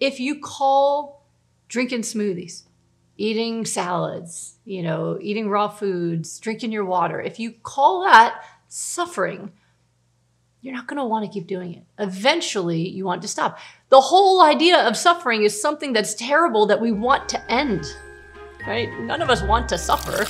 if you call drinking smoothies, eating salads, eating raw foods, drinking your water, if you call that suffering, you're not going to want to keep doing it. Eventually, you want to stop. The whole idea of suffering is something that's terrible that we want to end, right? None of us want to suffer.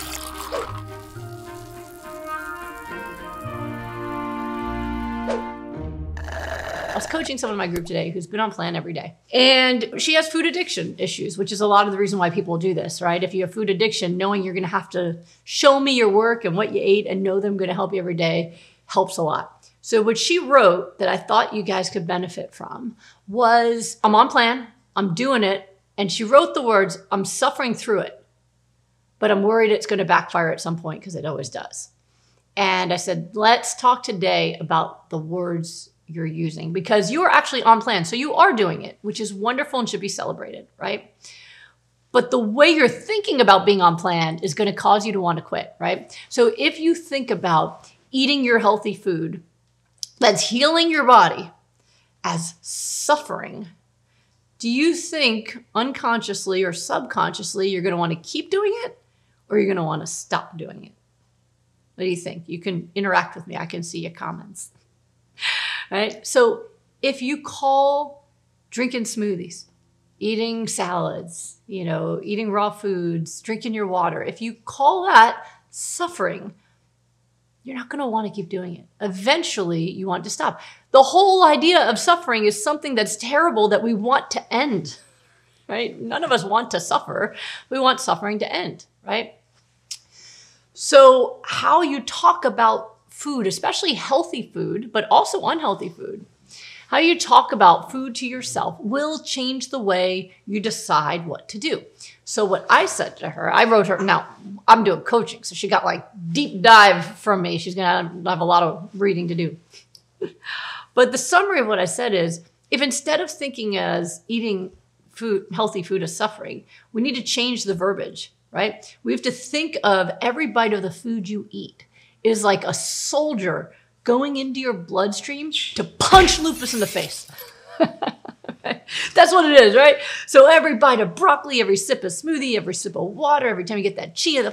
I was coaching someone in my group today who's been on plan every day. And she has food addiction issues, which is a lot of the reason why people do this, right? If you have food addiction, knowing you're going to have to show me your work and what you ate and know that I'm going to help you every day helps a lot. So what she wrote that I thought you guys could benefit from was, I'm on plan, I'm doing it. And she wrote the words, I'm suffering through it, but I'm worried it's going to backfire at some point because it always does. And I said, let's talk today about the words you're using, because you are actually on plan. So you are doing it, which is wonderful and should be celebrated, right? But the way you're thinking about being on plan is going to cause you to want to quit, right? So if you think about eating your healthy food that's healing your body as suffering, do you think unconsciously or subconsciously you're going to want to keep doing it, or you're going to want to stop doing it? What do you think? You can interact with me. I can see your comments. Right? So if you call drinking smoothies, eating salads, eating raw foods, drinking your water, if you call that suffering, you're not going to want to keep doing it. Eventually, you want to stop. The whole idea of suffering is something that's terrible that we want to end, right? None of us want to suffer. We want suffering to end, right? So how you talk about food, especially healthy food, but also unhealthy food, how you talk about food to yourself will change the way you decide what to do. So what I said to her, I wrote her, now I'm doing coaching, so she got like deep dive from me. She's gonna have a lot of reading to do. But the summary of what I said is, if instead of thinking as eating food, healthy food as suffering, we need to change the verbiage, right? We have to think of every bite of the food you eat is like a soldier going into your bloodstream to punch lupus in the face. That's what it is, right? So every bite of broccoli, every sip of smoothie, every sip of water, every time you get that chia,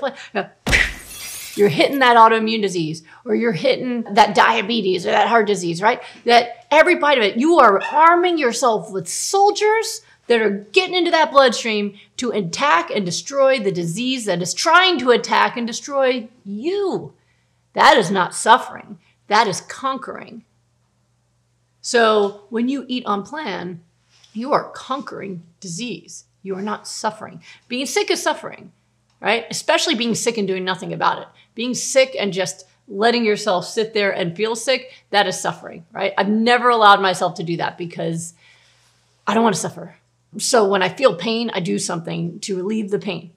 you're hitting that autoimmune disease, or you're hitting that diabetes or that heart disease, right? That every bite of it, you are arming yourself with soldiers that are getting into that bloodstream to attack and destroy the disease that is trying to attack and destroy you. That is not suffering. That is conquering. So when you eat on plan, you are conquering disease. You are not suffering. Being sick is suffering, right? Especially being sick and doing nothing about it. Being sick and just letting yourself sit there and feel sick, that is suffering, right? I've never allowed myself to do that because I don't want to suffer. So when I feel pain, I do something to relieve the pain,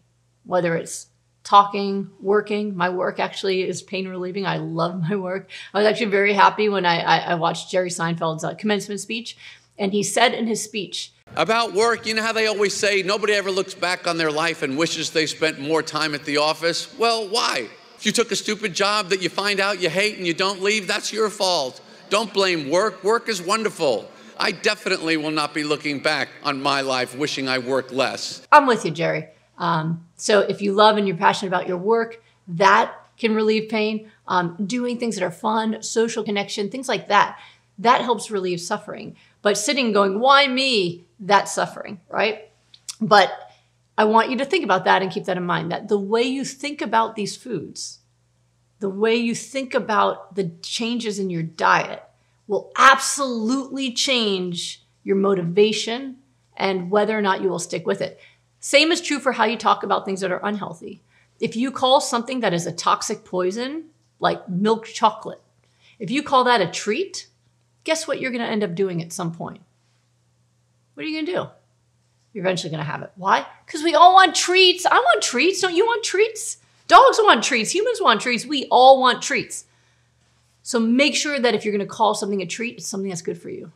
whether it's talking, working. My work actually is pain relieving. I love my work. I was actually very happy when I watched Jerry Seinfeld's commencement speech. And he said in his speech, about work, you know how they always say nobody ever looks back on their life and wishes they spent more time at the office? Well, why? If you took a stupid job that you find out you hate and you don't leave, that's your fault. Don't blame work. Work is wonderful. I definitely will not be looking back on my life wishing I worked less. I'm with you, Jerry. So if you love and you're passionate about your work, that can relieve pain. Doing things that are fun, social connection, things like that, that helps relieve suffering. But sitting going, why me? That's suffering, right? But I want you to think about that and keep that in mind, that the way you think about these foods, the way you think about the changes in your diet will absolutely change your motivation and whether or not you will stick with it. Same is true for how you talk about things that are unhealthy. If you call something that is a toxic poison, like milk chocolate, if you call that a treat, guess what you're going to end up doing at some point? What are you going to do? You're eventually going to have it. Why? Because we all want treats. I want treats. Don't you want treats? Dogs want treats. Humans want treats. We all want treats. So make sure that if you're going to call something a treat, it's something that's good for you,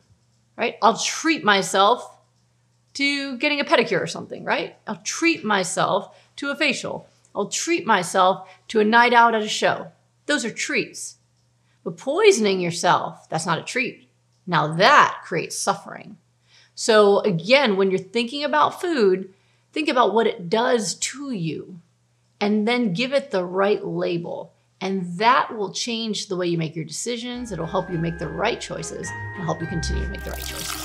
right? I'll treat myself to getting a pedicure or something, right? I'll treat myself to a facial. I'll treat myself to a night out at a show. Those are treats. But poisoning yourself, that's not a treat. Now that creates suffering. So again, when you're thinking about food, think about what it does to you and then give it the right label. And that will change the way you make your decisions. It'll help you make the right choices and help you continue to make the right choices.